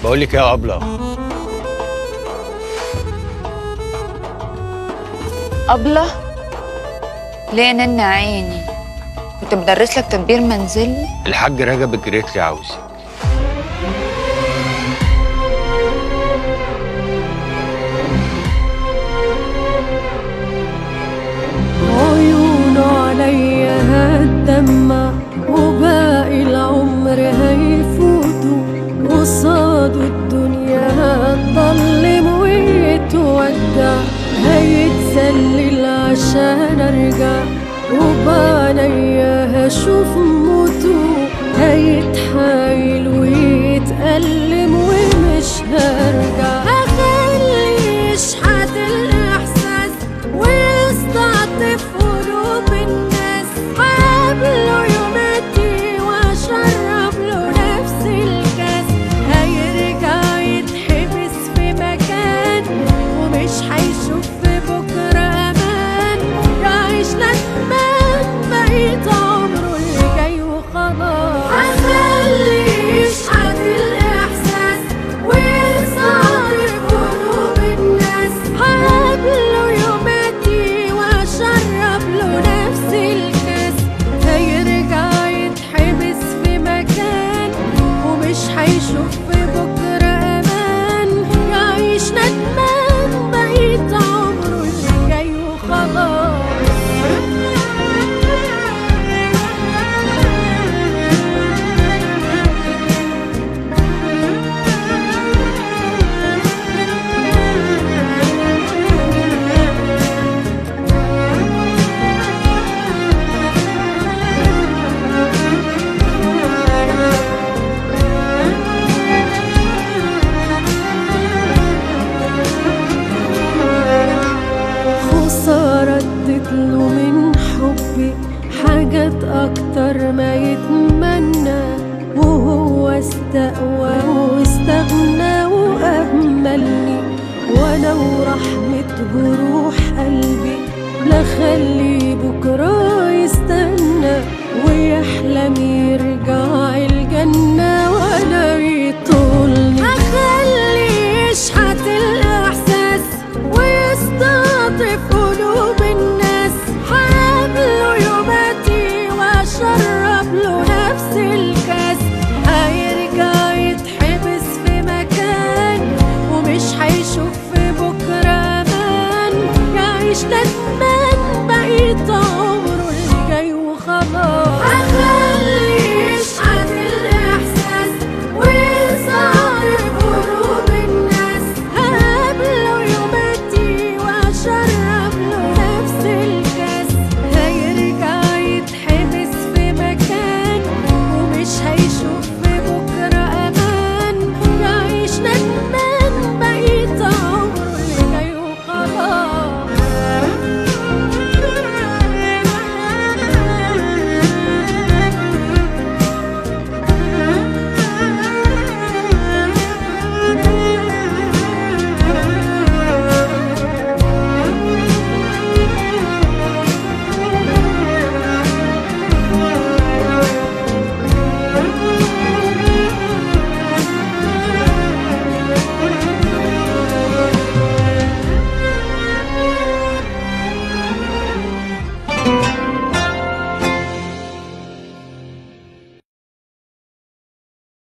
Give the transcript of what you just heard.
بقول لك يا أبلة. أبلة؟ ليه نني عيني؟ كنت بدرس لك تدبير منزلي؟ الحاج رجب جريت لي عاوزك. عيونه عليا هتدمع وباقي العمر هيفوتوا قصاده الدنيا هتضلم ويتودع هيتسلل عشان ارجع وبعنيا هشوف موته هيتحايل ويتألم ومش هرجع هخليه يشحت الإحساس ويستعطف قلوب الناس هقابله يوماتي واشرب له نفس الكاس هيرجع يتحبس في مكان ومش هيشوف في بكرة أمان يعيش ندمان بقيت عمره اللي جاي وخلاص هخليه يشحت الإحساس ويستعطف قلوب الناس هقابله يوماتي واشرب له نفس الكاس هيرجع يتحبس في مكان ومش هيشوف في بكرة أمان يعيش ندمان بقيت عمره اللي جاي وخلاص خسارة اديتله من حبي حاجات أكتر ما يتمنى وهو استقوى واستغنى وأهملني وأنا ورحمة جروحي